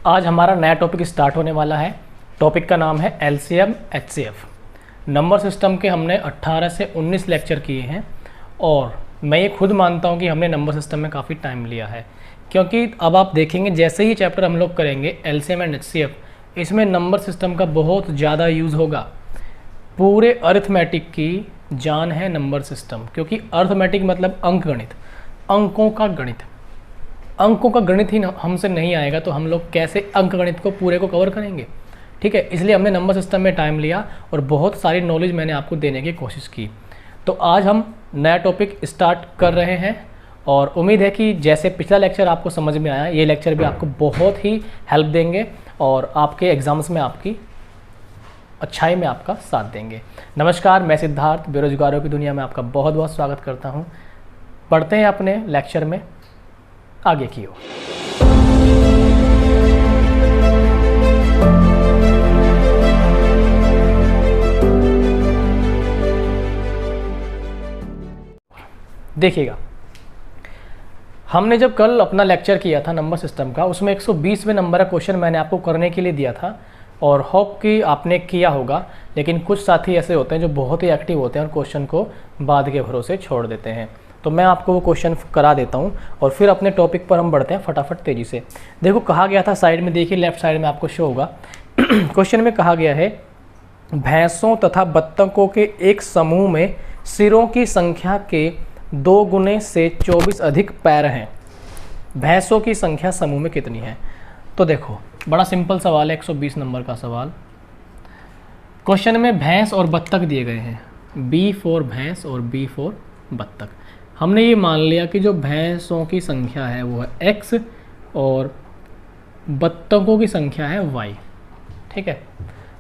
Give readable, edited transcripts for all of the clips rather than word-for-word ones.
आज हमारा नया टॉपिक स्टार्ट होने वाला है। टॉपिक का नाम है एलसीएम एचसीएफ। नंबर सिस्टम के हमने 18 से 19 लेक्चर किए हैं और मैं ये खुद मानता हूँ कि हमने नंबर सिस्टम में काफ़ी टाइम लिया है, क्योंकि अब आप देखेंगे जैसे ही चैप्टर हम लोग करेंगे एलसीएम एंड एचसीएफ, इसमें नंबर सिस्टम का बहुत ज़्यादा यूज़ होगा। पूरे अरिथमेटिक की जान है नंबर सिस्टम, क्योंकि अरिथमेटिक मतलब अंकगणित, अंकों का गणित। अंकों का गणित ही हमसे नहीं आएगा तो हम लोग कैसे अंकगणित को पूरे को कवर करेंगे। ठीक है, इसलिए हमने नंबर सिस्टम में टाइम लिया और बहुत सारी नॉलेज मैंने आपको देने की कोशिश की। तो आज हम नया टॉपिक स्टार्ट कर रहे हैं और उम्मीद है कि जैसे पिछला लेक्चर आपको समझ में आया, ये लेक्चर भी आपको बहुत ही हेल्प देंगे और आपके एग्ज़ाम्स में आपकी अच्छाई में आपका साथ देंगे। नमस्कार, मैं सिद्धार्थ बेरोजगारों की दुनिया में आपका बहुत बहुत स्वागत करता हूँ। पढ़ते हैं अपने लेक्चर में आगे की ओर। देखिएगा, हमने जब कल अपना लेक्चर किया था नंबर सिस्टम का, उसमें 120वें नंबर का क्वेश्चन मैंने आपको करने के लिए दिया था और होप कि आपने किया होगा। लेकिन कुछ साथी ऐसे होते हैं जो बहुत ही एक्टिव होते हैं और क्वेश्चन को बाद के भरोसे छोड़ देते हैं, तो मैं आपको वो क्वेश्चन करा देता हूँ और फिर अपने टॉपिक पर हम बढ़ते हैं फटाफट तेज़ी से। देखो कहा गया था, साइड में देखिए, लेफ्ट साइड में आपको शो होगा। क्वेश्चन में कहा गया है भैंसों तथा बत्तखों के एक समूह में सिरों की संख्या के 2 गुने से 24 अधिक पैर हैं। भैंसों की संख्या समूह में कितनी है? तो देखो बड़ा सिंपल सवाल है, 120 नंबर का सवाल। क्वेश्चन में भैंस और बत्तख दिए गए हैं, बी फॉर भैंस और बी फॉर बत्तख। हमने ये मान लिया कि जो भैंसों की संख्या है वो है x और बत्तखों की संख्या है y। ठीक है,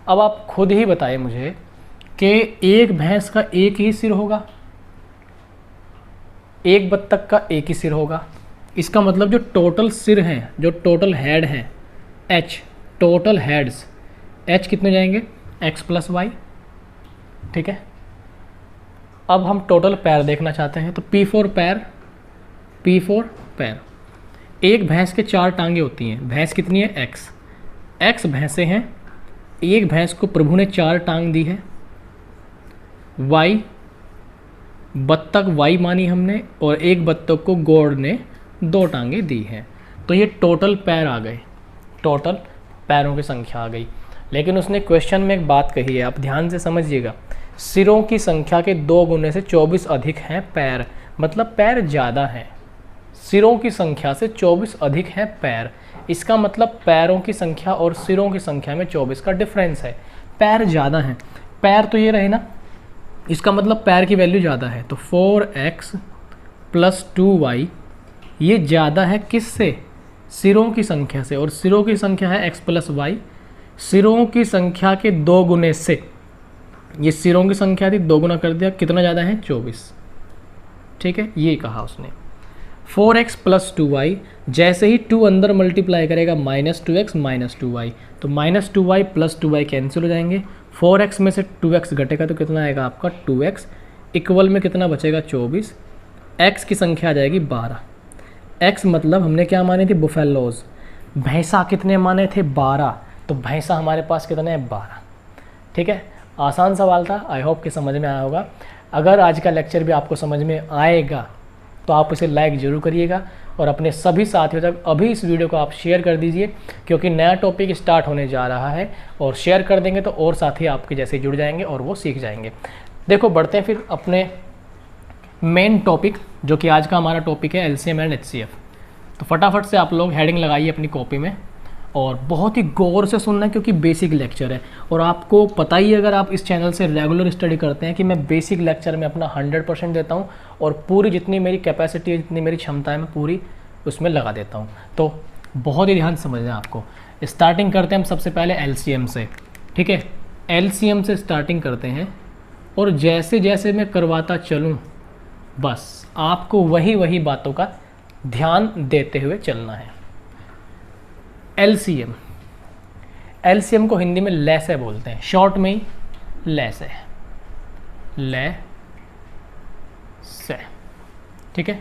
अब आप खुद ही बताइए मुझे कि एक भैंस का एक ही सिर होगा, एक बत्तख का एक ही सिर होगा। इसका मतलब जो टोटल सिर हैं, जो टोटल हेड हैं, h टोटल हेड्स, h कितने जाएंगे? x plus y. ठीक है, अब हम टोटल पैर देखना चाहते हैं, तो P फॉर पैर, P फॉर पैर। एक भैंस के 4 टांगे होती हैं, भैंस कितनी है? x भैंसें हैं, एक भैंस को प्रभु ने 4 टांग दी है। y बत्तख y मानी हमने और एक बत्तख को गॉड ने 2 टांगे दी हैं, तो ये टोटल पैर आ गए, टोटल पैरों की संख्या आ गई। लेकिन उसने क्वेश्चन में एक बात कही है, आप ध्यान से समझिएगा, सिरों की संख्या के 2 गुने से 24 अधिक हैं पैर, मतलब पैर ज़्यादा हैं। सिरों की संख्या से 24 अधिक हैं पैर, इसका मतलब पैरों की संख्या और सिरों की संख्या में 24 का डिफरेंस है, पैर ज़्यादा हैं। पैर तो ये रहे ना, इसका मतलब पैर की वैल्यू ज़्यादा है, तो 4x प्लस 2y ये ज़्यादा है किससे? सिरों की संख्या से, और सिरों की संख्या है x प्लस वाई। सिरों की संख्या के 2 गुने से, ये सिरों की संख्या थी, 2 गुना कर दिया, कितना ज़्यादा है? 24। ठीक है, ये कहा उसने। 4x प्लस 2y, जैसे ही 2 अंदर मल्टीप्लाई करेगा -2x माइनस 2y, तो -2y प्लस 2y कैंसिल हो जाएंगे। 4x में से 2x घटेगा तो कितना आएगा आपका? 2x। इक्वल में कितना बचेगा? 24। x की संख्या आ जाएगी 12। x मतलब हमने क्या माने थे? बुफेलोज। भैंसा कितने माने थे? 12, तो भैंसा हमारे पास कितने हैं? 12। ठीक है, आसान सवाल था, आई होप कि समझ में आया होगा। अगर आज का लेक्चर भी आपको समझ में आएगा तो आप इसे लाइक ज़रूर करिएगा और अपने सभी साथियों तक अभी इस वीडियो को आप शेयर कर दीजिए, क्योंकि नया टॉपिक स्टार्ट होने जा रहा है और शेयर कर देंगे तो और साथी आपके जैसे जुड़ जाएंगे और वो सीख जाएंगे। देखो बढ़ते हैं फिर अपने मेन टॉपिक, जो कि आज का हमारा टॉपिक है एलसीएम एंड एचसीएफ। तो फटाफट से आप लोग हेडिंग लगाइए अपनी कॉपी में और बहुत ही गौर से सुनना है, क्योंकि बेसिक लेक्चर है और आपको पता ही, अगर आप इस चैनल से रेगुलर स्टडी करते हैं, कि मैं बेसिक लेक्चर में अपना 100% देता हूं और पूरी जितनी मेरी कैपेसिटी है, जितनी मेरी क्षमता है, मैं पूरी उसमें लगा देता हूं। तो बहुत ही ध्यान से समझना है आपको। स्टार्टिंग करते हैं हम सबसे पहले एलसीएम से। ठीक है, एलसीएम से स्टार्टिंग करते हैं और जैसे जैसे मैं करवाता चलूँ, बस आपको वही बातों का ध्यान देते हुए चलना है। एलसीएम, एलसीएम को हिंदी में लैसे बोलते हैं, शॉर्ट में ही लैसे, ले से। ठीक है,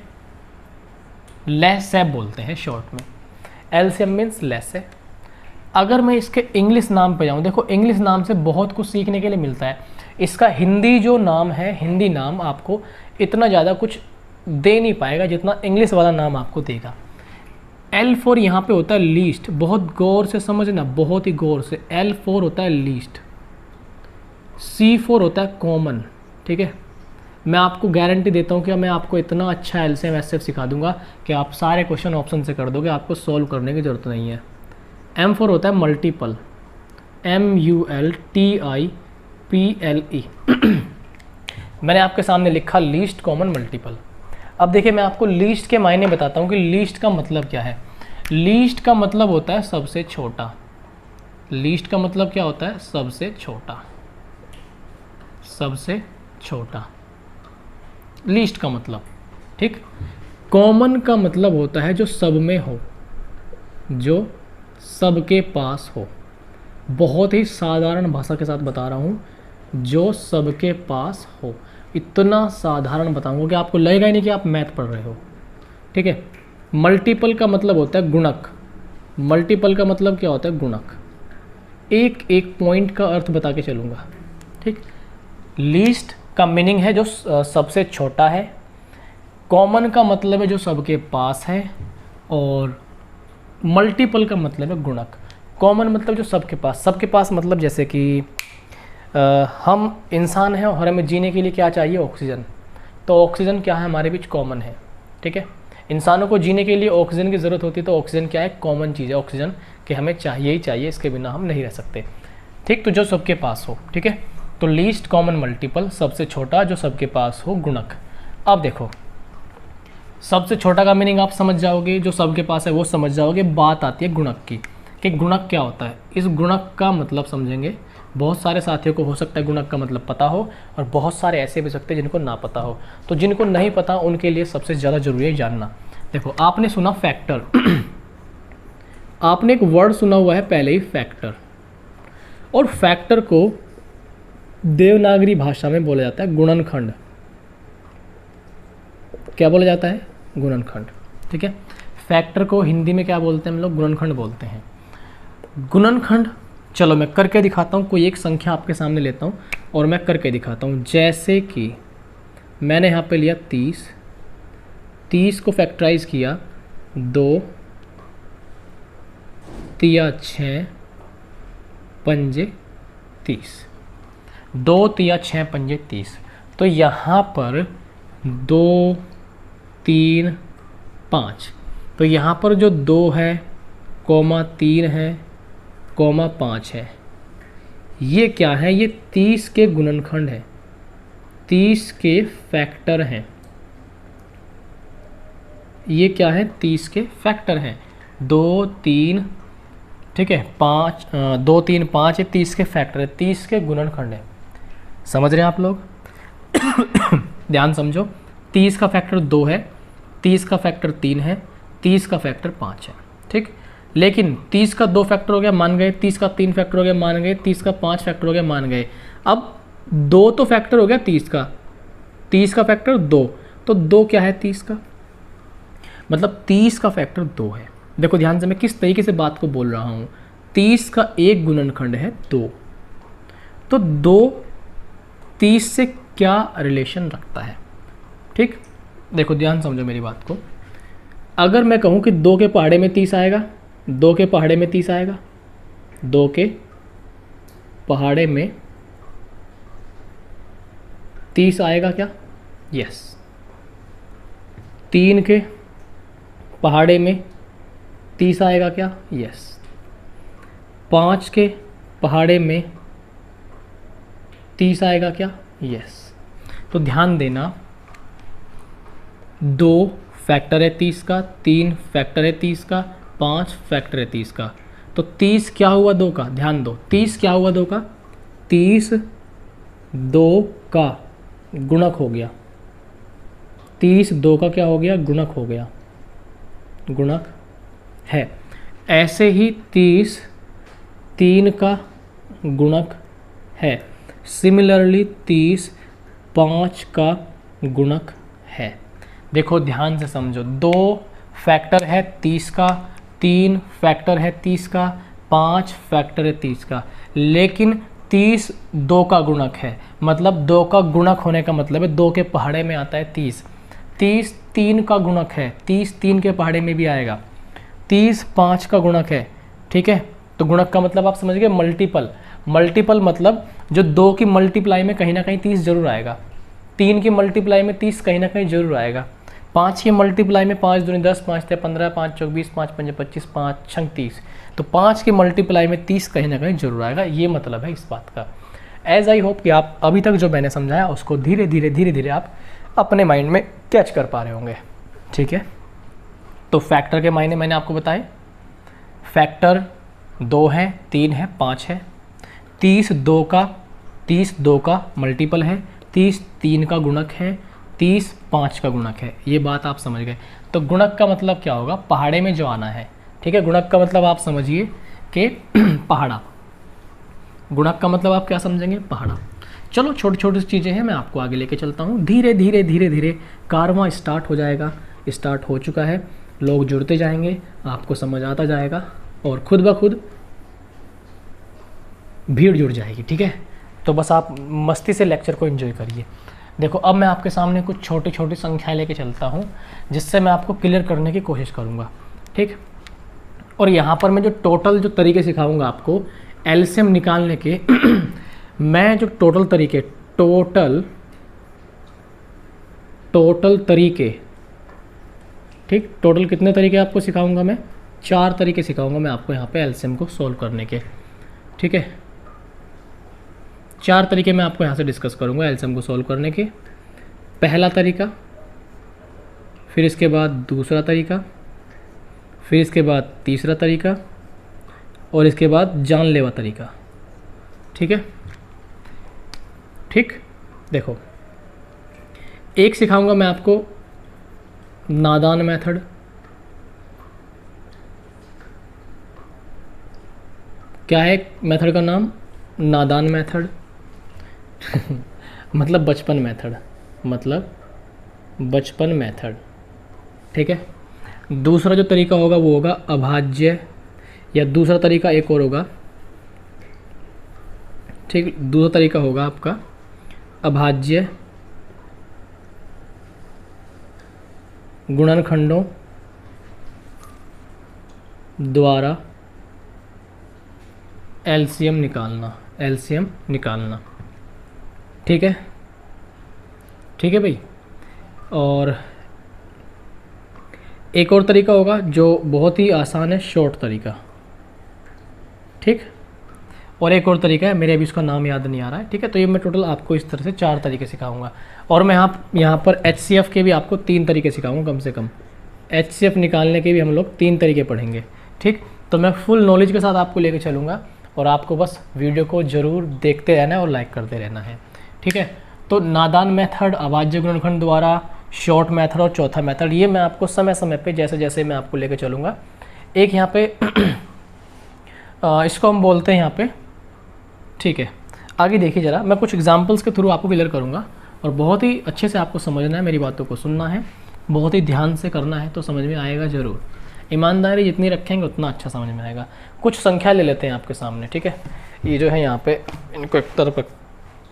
लेस बोलते हैं शॉर्ट में। LCM means less. अगर मैं इसके इंग्लिश नाम पे जाऊँ, देखो इंग्लिश नाम से बहुत कुछ सीखने के लिए मिलता है। इसका हिंदी जो नाम है, हिंदी नाम आपको इतना ज़्यादा कुछ दे नहीं पाएगा जितना इंग्लिश वाला नाम आपको देगा। L4 यहाँ पे होता है लीस्ट, बहुत गौर से समझना, बहुत ही गौर से। L4 होता है लीस्ट, C4 होता है कॉमन, ठीक है। मैं आपको गारंटी देता हूँ कि मैं आपको इतना अच्छा एलसीएम एचसीएफ सिखा दूंगा कि आप सारे क्वेश्चन ऑप्शन से कर दोगे, आपको सॉल्व करने की ज़रूरत नहीं है। M4 होता है मल्टीपल, MULTIPLE मैंने आपके सामने लिखा लीस्ट कॉमन मल्टीपल। अब देखिए मैं आपको लीस्ट के मायने बताता हूँ कि लीस्ट का मतलब क्या है। लीस्ट का मतलब होता है सबसे छोटा। लीस्ट का मतलब क्या होता है? सबसे छोटा, सबसे छोटा, लीस्ट का मतलब, ठीक। कॉमन का मतलब होता है जो सब में हो, जो सबके पास हो। बहुत ही साधारण भाषा के साथ बता रहा हूँ, जो सबके पास हो। इतना साधारण बताऊंगा कि आपको लगेगा ही नहीं कि आप मैथ पढ़ रहे हो, ठीक है। मल्टीपल का मतलब होता है गुणक। मल्टीपल का मतलब क्या होता है? गुणक। एक एक पॉइंट का अर्थ बता के चलूँगा, ठीक। लीस्ट का मीनिंग है जो सबसे छोटा है। कॉमन का मतलब है जो सबके पास है, और मल्टीपल का मतलब है गुणक। कॉमन मतलब जो सबके पास, सबके पास मतलब जैसे कि हम इंसान हैं और हमें जीने के लिए क्या चाहिए? ऑक्सीजन। तो ऑक्सीजन क्या है? हमारे बीच कॉमन है, ठीक है। इंसानों को जीने के लिए ऑक्सीजन की ज़रूरत होती है, तो ऑक्सीजन क्या है? कॉमन चीज़ है ऑक्सीजन, कि हमें चाहिए ही चाहिए, इसके बिना हम नहीं रह सकते, ठीक। तो जो सबके पास हो, ठीक है। तो लीस्ट कॉमन मल्टीपल, सबसे छोटा जो सबके पास हो, गुणक। अब देखो सबसे छोटा का मीनिंग आप समझ जाओगे, जो सबके पास है वो समझ जाओगे। बात आती है गुणक की, कि गुणक क्या होता है। इस गुणक का मतलब समझेंगे। बहुत सारे साथियों को हो सकता है गुणक का मतलब पता हो, और बहुत सारे ऐसे भी सकते हैं जिनको ना पता हो। तो जिनको नहीं पता उनके लिए सबसे ज़्यादा ज़रूरी है जानना। देखो आपने सुना फैक्टर आपने एक वर्ड सुना हुआ है पहले ही, फैक्टर। और फैक्टर को देवनागरी भाषा में बोला जाता है गुणनखंड। क्या बोला जाता है? गुणनखंड, ठीक है। फैक्टर को हिंदी में क्या बोलते हैं हम लोग? गुणनखंड बोलते हैं। गुणनखंड, चलो मैं करके दिखाता हूँ। कोई एक संख्या आपके सामने लेता हूँ और मैं करके दिखाता हूँ। जैसे कि मैंने यहाँ पे लिया 30, 30 को फैक्टराइज किया, 2 तिया 6 पंजे 30, 2 तिया 6 पंजे 30। तो यहाँ पर 2 3 5, तो यहाँ पर जो 2 है, कॉमा 3 है, कॉमा 5 है, ये क्या है? ये 30 के गुणनखंड है, 30 के फैक्टर हैं। ये क्या है? 30 के फैक्टर हैं। 2 3, ठीक है, 5, 2 3 5 है, 30 के फैक्टर है, 30 के गुणनखंड है। समझ रहे हैं आप लोग? ध्यान समझो। 30 का फैक्टर 2 है, 30 का फैक्टर 3 है, 30 का फैक्टर 5 है, ठीक। लेकिन 30 का 2 फैक्टर हो गया, मान गए। 30 का 3 फैक्टर हो गया, मान गए। 30 का 5 फैक्टर हो गया, मान गए। अब 2 तो फैक्टर हो गया 30 का, 30 का फैक्टर 2, तो 2 क्या है? 30 का, मतलब 30 का फैक्टर 2 है। देखो ध्यान से मैं किस तरीके से बात को बोल रहा हूँ। 30 का एक गुणनखंड है 2, तो 2 30 से क्या रिलेशन रखता है, ठीक। देखो ध्यान समझो मेरी बात को। अगर मैं कहूँ कि 2 के पहाड़े में 30 आएगा, 2 के पहाड़े में 30 आएगा, 2 के पहाड़े में 30 आएगा क्या? यस। 3 के पहाड़े में 30 आएगा क्या? यस। 5 के पहाड़े में 30 आएगा क्या? यस। तो ध्यान देना, 2 फैक्टर है 30 का, 3 फैक्टर है 30 का, 5 फैक्टर है 30 का। तो 30 क्या हुआ? 2 का। ध्यान दो, 30 क्या हुआ? 2 का। 30 2 का गुणक हो गया। 30 2 का क्या हो गया? गुणक हो गया, गुणक है। ऐसे ही 30 3 का गुणक है। सिमिलरली 30 5 का गुणक है। देखो ध्यान से समझो, 2 फैक्टर है 30 का, 3 फैक्टर है 30 का, 5 फैक्टर है 30 का, लेकिन 30 2 का गुणक है, मतलब 2 का गुणक होने का मतलब है 2 के पहाड़े में आता है 30। 30 3 का गुणक है, 30 3 के पहाड़े में भी आएगा। 30 5 का गुणक है, ठीक है। तो गुणक का मतलब आप समझ गए, मल्टीपल। मल्टीपल मतलब जो 2 की मल्टीप्लाई में कहीं ना कहीं 30 जरूर आएगा, 3 की मल्टीप्लाई में 30 कहीं ना कहीं जरूर आएगा, 5 की मल्टीप्लाई में 5 दूनी 10, 5 ते 15, 5 चौक 20, 5 पंजे 25, 5 छंग 30। तो 5 की मल्टीप्लाई में 30 कहीं ना कहीं जरूर आएगा, ये मतलब है इस बात का। एज आई होप कि आप अभी तक जो मैंने समझाया उसको धीरे धीरे आप अपने माइंड में कैच कर पा रहे होंगे, ठीक है। तो फैक्टर के मायने मैंने आपको बताए, फैक्टर 2 है, 3 है, 5 है। 30 2 का मल्टीपल है, 30 3 का गुणक है, 30 5 का गुणक है, ये बात आप समझ गए। तो गुणक का मतलब क्या होगा, पहाड़े में जो आना है, ठीक है। गुणक का मतलब आप समझिए कि पहाड़ा, गुणक का मतलब आप क्या समझेंगे, पहाड़ा। चलो छोटी छोटी चीज़ें हैं, मैं आपको आगे लेके चलता हूँ। धीरे धीरे कारवां स्टार्ट हो जाएगा, स्टार्ट हो चुका है, लोग जुड़ते जाएंगे, आपको समझ आता जाएगा और खुद ब खुद भीड़ जुड़ जाएगी, ठीक है। तो बस आप मस्ती से लेक्चर को एंजॉय करिए। देखो अब मैं आपके सामने कुछ छोटी छोटी संख्याएं लेके चलता हूँ, जिससे मैं आपको क्लियर करने की कोशिश करूँगा, ठीक। और यहाँ पर मैं जो टोटल जो तरीके सिखाऊंगा आपको एलसीएम निकालने के मैं जो टोटल तरीके टोटल तरीके, ठीक, टोटल कितने तरीके आपको सिखाऊंगा मैं, 4 तरीके सिखाऊंगा मैं आपको यहाँ पे एलसीएम को सोल्व करने के, ठीक है। 4 तरीके मैं आपको यहाँ से डिस्कस करूँगा एलसीएम को सोल्व करने के। पहला तरीका, फिर इसके बाद दूसरा तरीका, फिर इसके बाद तीसरा तरीका और इसके बाद जानलेवा तरीका, ठीक है। ठीक, देखो एक सिखाऊंगा मैं आपको नादान मेथड, क्या है मेथड का नाम, नादान मेथड मतलब बचपन मेथड, मतलब बचपन मेथड, ठीक है। दूसरा जो तरीका होगा वो होगा अभाज्य, या दूसरा तरीका एक और होगा, ठीक, दूसरा तरीका होगा आपका अभाज्य गुणनखंडों द्वारा एलसीएम निकालना, ठीक है, ठीक है भाई। और एक और तरीका होगा जो बहुत ही आसान है, शॉर्ट तरीका, ठीक। और एक और तरीका है, मेरे अभी उसका नाम याद नहीं आ रहा है, ठीक है। तो ये मैं टोटल आपको इस तरह से 4 तरीके सिखाऊंगा। और मैं यहाँ पर एचसीएफ के भी आपको 3 तरीके सिखाऊंगा, कम से कम एचसीएफ निकालने के भी हम लोग 3 तरीके पढ़ेंगे, ठीक। तो मैं फुल नॉलेज के साथ आपको लेके चलूँगा और आपको बस वीडियो को ज़रूर देखते रहना है और लाइक करते रहना है, ठीक है। तो नादान मेथड, अभाज्य गुणनखंड द्वारा, शॉर्ट मेथड और चौथा मेथड, ये मैं आपको समय समय पे जैसे जैसे मैं आपको लेके चलूँगा। एक यहाँ पे इसको हम बोलते हैं यहाँ पे, ठीक है। आगे देखिए ज़रा, मैं कुछ एग्जांपल्स के थ्रू आपको क्लियर करूँगा और बहुत ही अच्छे से आपको समझना है, मेरी बातों को सुनना है, बहुत ही ध्यान से करना है, तो समझ में आएगा ज़रूर। ईमानदारी जितनी रखेंगे उतना अच्छा समझ में आएगा। कुछ संख्या ले लेते हैं आपके सामने, ठीक है। ये जो है यहाँ पे इनको एक तरफ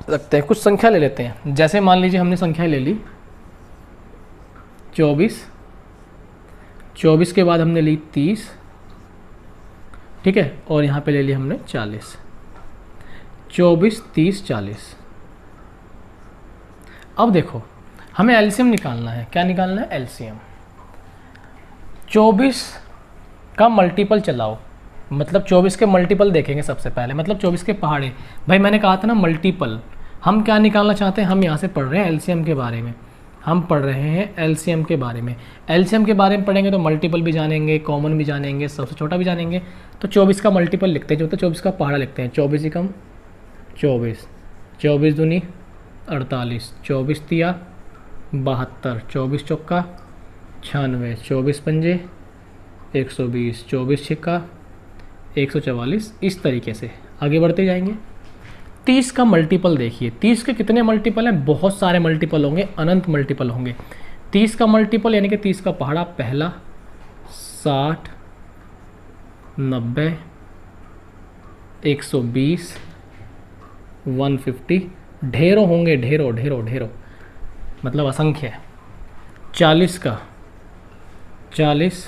रखते हैं, कुछ संख्या ले लेते हैं। जैसे मान लीजिए हमने संख्या ले ली 24 के बाद हमने ली 30, ठीक है, और यहाँ पे ले लिया हमने 40, 24 30 40। अब देखो हमें एलसीएम निकालना है, क्या निकालना है, एलसीएम। 24 का मल्टीपल चलाओ, मतलब 24 के मल्टीपल देखेंगे सबसे पहले, मतलब 24 के पहाड़े। भाई मैंने कहा था ना मल्टीपल, हम क्या निकालना चाहते हैं, हम यहाँ से पढ़ रहे हैं एलसीएम के बारे में, हम पढ़ रहे हैं एलसीएम के बारे में। एलसीएम के बारे में पढ़ेंगे तो मल्टीपल भी जानेंगे, कॉमन भी जानेंगे, सबसे छोटा भी जानेंगे। तो 24 का मल्टीपल लिखते हैं, जो होता है 24 का पहाड़ा लिखते हैं, 24 ही कम 24, 24 दूनी 48, 24 तिया 72, 24 चौका 96, 24 पंजे 120, 24 छिक्का 144। इस तरीके से आगे बढ़ते जाएंगे। 30 का मल्टीपल देखिए, 30 के कितने मल्टीपल हैं, बहुत सारे मल्टीपल होंगे, अनंत मल्टीपल होंगे। 30 का मल्टीपल यानी कि 30 का पहाड़ा, पहला 60, 90, 120, 150, ढेरों होंगे, ढेरों ढेरों ढेरों, मतलब असंख्य। 40 का 40,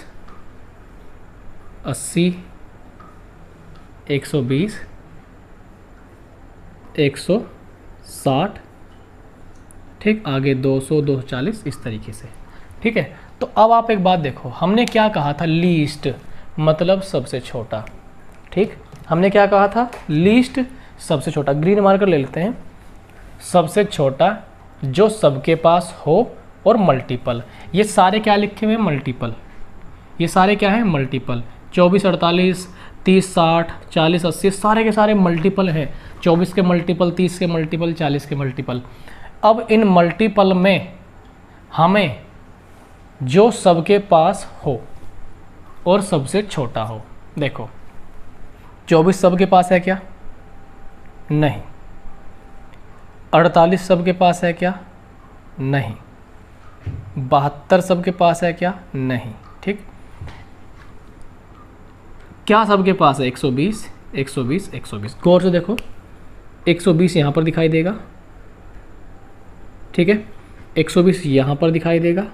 80, 120, 160, ठीक, आगे 200, 240, इस तरीके से। ठीक है, तो अब आप एक बात देखो, हमने क्या कहा था, लीस्ट मतलब सबसे छोटा। ठीक, हमने क्या कहा था, लीस्ट सबसे छोटा, ग्रीन मार्कर ले लेते हैं, सबसे छोटा जो सबके पास हो और मल्टीपल। ये सारे क्या लिखे हुए हैं, मल्टीपल, ये सारे क्या हैं, मल्टीपल। 24, 48, 30, 60, 40, 80 सारे के सारे मल्टीपल हैं। 24 के मल्टीपल, 30 के मल्टीपल, 40 के मल्टीपल। अब इन मल्टीपल में हमें जो सबके पास हो और सबसे छोटा हो, देखो 24 सबके पास है क्या, नहीं। 48 सबके पास है क्या, नहीं। 72 सबके पास है क्या, नहीं। ठीक, क्या सबके पास है, 120, 120, 120। गौर से देखो, 120 यहाँ पर दिखाई देगा, ठीक है, 120 यहाँ पर दिखाई देगा,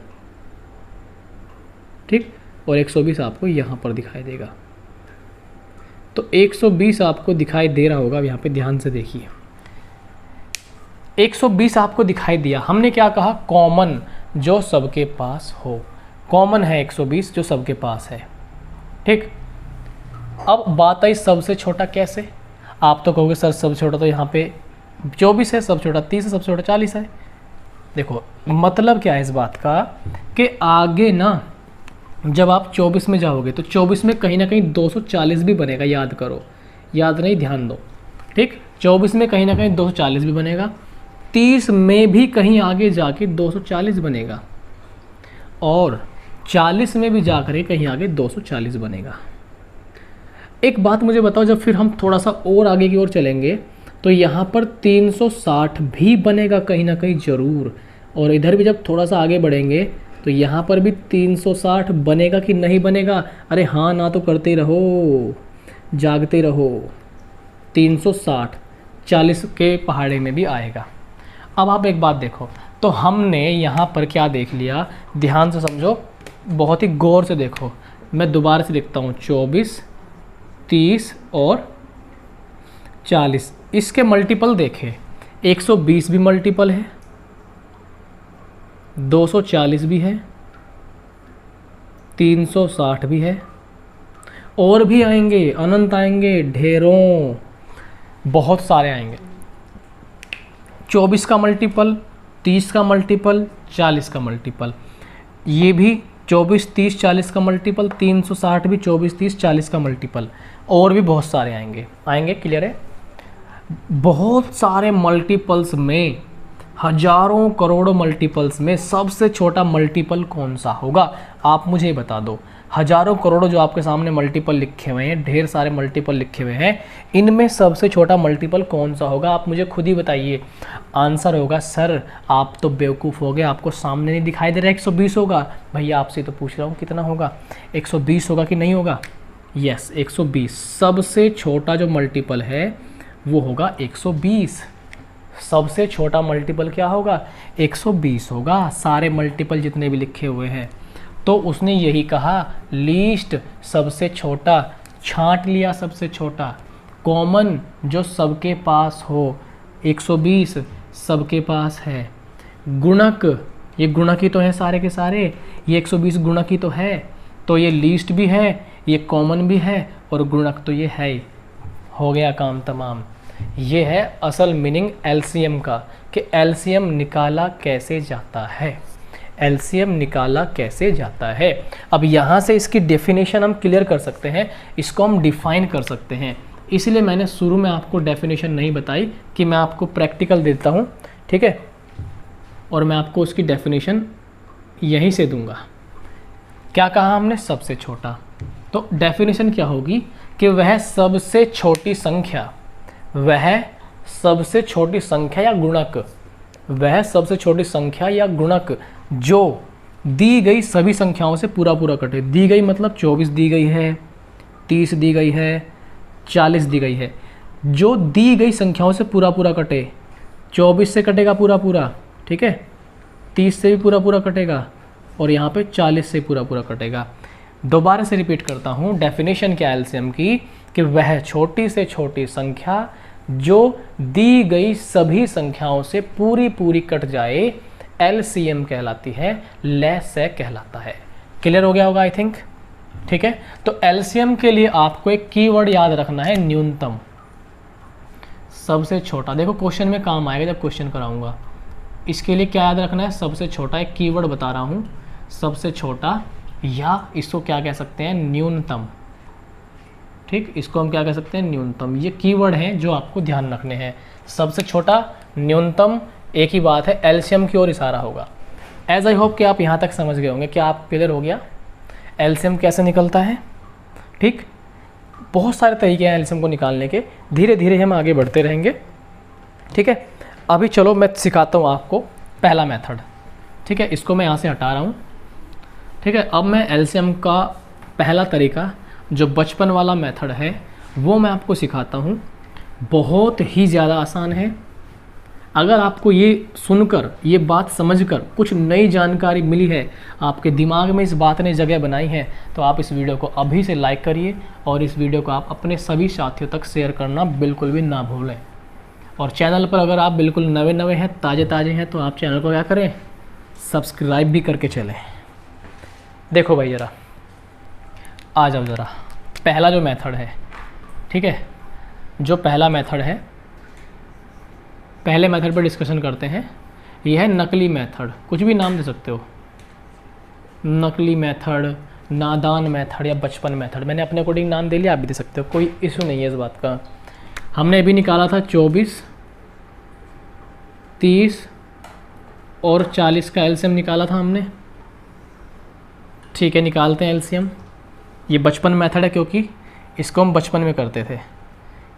ठीक, और 120 आपको यहाँ पर दिखाई देगा। तो 120 आपको दिखाई दे रहा होगा, अब यहाँ पे ध्यान से देखिए, 120 आपको दिखाई दिया। हमने क्या कहा, कॉमन जो सबके पास हो, कॉमन है 120 जो सबके पास है। ठीक, अब बात आई सबसे छोटा कैसे। आप तो कहोगे सर सबसे छोटा तो यहाँ पे 24 है, सबसे छोटा 30 है, सबसे छोटा 40 है। देखो मतलब क्या है इस बात का कि आगे ना जब आप 24 में जाओगे तो 24 में कहीं ना कहीं 240 भी बनेगा, याद करो, याद नहीं, ध्यान दो। ठीक, 24 में कहीं ना कहीं 240 भी बनेगा, 30 में भी कहीं आगे जाके 240 बनेगा, और 40 में भी जाकर कहीं आगे 240 बनेगा। एक बात मुझे बताओ, जब फिर हम थोड़ा सा और आगे की ओर चलेंगे तो यहाँ पर 360 भी बनेगा कहीं ना कहीं ज़रूर, और इधर भी जब थोड़ा सा आगे बढ़ेंगे तो यहाँ पर भी 360 बनेगा कि नहीं बनेगा। अरे हाँ ना तो करते रहो, जागते रहो। 360 40 के पहाड़े में भी आएगा। अब आप एक बात देखो, तो हमने यहाँ पर क्या देख लिया, ध्यान से समझो, बहुत ही गौर से देखो। मैं दोबारा से लिखता हूँ, 24, 30 और 40, इसके मल्टीपल देखें, 120 भी मल्टीपल है, 240 भी है, 360 भी है, और भी आएंगे, अनंत आएंगे, ढेरों, बहुत सारे आएंगे। 24 का मल्टीपल, 30 का मल्टीपल, 40 का मल्टीपल, ये भी 24, 30, 40 का मल्टीपल, 360 भी 24, 30, 40 का मल्टीपल, और भी बहुत सारे आएंगे, आएंगे। क्लियर है? बहुत सारे मल्टीपल्स में, हजारों करोड़ों मल्टीपल्स में सबसे छोटा मल्टीपल कौन सा होगा, आप मुझे बता दो। हजारों करोड़ों जो आपके सामने मल्टीपल लिखे हुए हैं, ढेर सारे मल्टीपल लिखे हुए हैं, इनमें सबसे छोटा मल्टीपल कौन सा होगा, आप मुझे खुद ही बताइए। आंसर होगा, सर आप तो बेवकूफ़ हो गए, आपको सामने नहीं दिखाई दे रहा 120 होगा। भैया आपसे तो पूछ रहा हूँ कितना होगा, 120 होगा कि नहीं होगा। यस 120, सबसे छोटा जो मल्टीपल है वो होगा 120। सबसे छोटा मल्टीपल क्या होगा, 120 होगा, सारे मल्टीपल जितने भी लिखे हुए हैं। तो उसने यही कहा, लीस्ट सबसे छोटा, छांट लिया सबसे छोटा, कॉमन जो सबके पास हो, 120 सबके पास है, गुणक ये गुणक ही तो है सारे के सारे, ये 120 गुणक ही तो है, तो ये लीस्ट भी है, ये कॉमन भी है, और गुणक तो ये है ही। हो गया काम तमाम। ये है असल मीनिंग एलसीएम का, कि एलसीएम निकाला कैसे जाता है, एलसीएम निकाला कैसे जाता है। अब यहाँ से इसकी डेफिनेशन हम क्लियर कर सकते हैं, इसको हम डिफाइन कर सकते हैं। इसलिए मैंने शुरू में आपको डेफिनेशन नहीं बताई कि मैं आपको प्रैक्टिकल देता हूँ, ठीक है, और मैं आपको उसकी डेफिनेशन यहीं से दूंगा। क्या कहा हमने, सबसे छोटा, तो डेफिनेशन क्या होगी कि वह सबसे छोटी संख्या, वह सबसे छोटी संख्या या गुणक, वह सबसे छोटी संख्या या गुणक जो दी गई सभी संख्याओं से पूरा पूरा कटे। दी गई मतलब 24 दी गई है, 30 दी गई है, 40 दी गई है, जो दी गई संख्याओं से पूरा पूरा कटे। 24 से कटेगा पूरा पूरा, ठीक है, 30 से भी पूरा पूरा कटेगा, और यहाँ पे 40 से पूरा पूरा कटेगा। दोबारा से रिपीट करता हूँ, डेफिनेशन क्या है एलसीएम की, कि वह छोटी से छोटी संख्या जो दी गई सभी संख्याओं से पूरी पूरी कट जाए एलसीएम कहलाती है, लैसे कहलाता है। क्लियर हो गया होगा आई थिंक, ठीक है। तो एलसीएम के लिए आपको एक कीवर्ड याद रखना है, न्यूनतम, सबसे छोटा। देखो क्वेश्चन में काम आएगा जब क्वेश्चन कराऊंगा। इसके लिए क्या याद रखना है, सबसे छोटा, एक कीवर्ड बता रहा हूँ, सबसे छोटा, या इसको क्या कह सकते हैं, न्यूनतम, ठीक, इसको हम क्या कह सकते हैं, न्यूनतम। ये कीवर्ड हैं जो आपको ध्यान रखने हैं, सबसे छोटा, न्यूनतम, एक ही बात है, एलसीएम की ओर इशारा होगा। एज आई होप कि आप यहाँ तक समझ गए होंगे। क्या आप क्लियर हो गया एलसीएम कैसे निकलता है, ठीक। बहुत सारे तरीके हैं एलसीएम को निकालने के, धीरे धीरे हम आगे बढ़ते रहेंगे, ठीक है। अभी चलो मैं सिखाता हूँ आपको पहला मेथड, ठीक है, इसको मैं यहाँ से हटा रहा हूँ, ठीक है। अब मैं एलसीएम का पहला तरीका जो बचपन वाला मेथड है वो मैं आपको सिखाता हूँ। बहुत ही ज़्यादा आसान है। अगर आपको ये सुनकर, ये बात समझकर कुछ नई जानकारी मिली है, आपके दिमाग में इस बात ने जगह बनाई है, तो आप इस वीडियो को अभी से लाइक करिए और इस वीडियो को आप अपने सभी साथियों तक शेयर करना बिल्कुल भी ना भूलें। और चैनल पर अगर आप बिल्कुल नए नए हैं, ताज़े ताज़े हैं, तो आप चैनल को क्या करें, सब्सक्राइब भी करके चलें। देखो भाई ज़रा आ जाओ ज़रा, पहला जो मेथड है, ठीक है, जो पहला मेथड है, पहले मेथड पर डिस्कशन करते हैं। यह है नकली मेथड, कुछ भी नाम दे सकते हो, नकली मेथड, नादान मेथड या बचपन मेथड, मैंने अपने अकॉर्डिंग नाम दे लिया, आप भी दे सकते हो, कोई इशू नहीं है इस बात का। हमने अभी निकाला था 24, 30 और 40 का एलसीएम निकाला था हमने, ठीक है। निकालते हैं एलसीएम। ये बचपन मेथड है क्योंकि इसको हम बचपन में करते थे,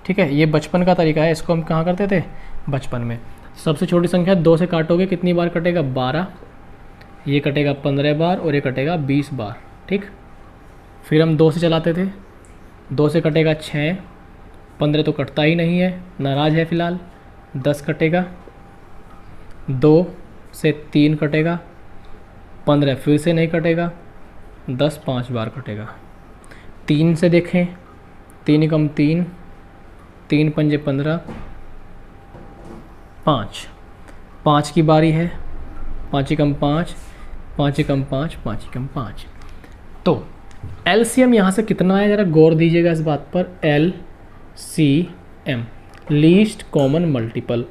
ठीक है, ये बचपन का तरीका है, इसको हम कहाँ करते थे, बचपन में। सबसे छोटी संख्या 2 से काटोगे कितनी बार कटेगा, 12, ये कटेगा 15 बार और ये कटेगा 20 बार, ठीक। फिर हम 2 से चलाते थे, 2 से कटेगा 6, 15 तो कटता ही नहीं है, नाराज है फ़िलहाल, 10 कटेगा, 2 से 3 कटेगा, 15 फिर से नहीं कटेगा, 10 5 बार कटेगा। 3 से देखें, 3 कम 3, 3 पंजे 15, 5 की बारी है, 5 कम 5, 5 कम 5, 5 कम 5। तो एलसीएम यहाँ से कितना है, ज़रा गौर दीजिएगा इस बात पर, एलसीएम, लीस्ट कॉमन मल्टीपल,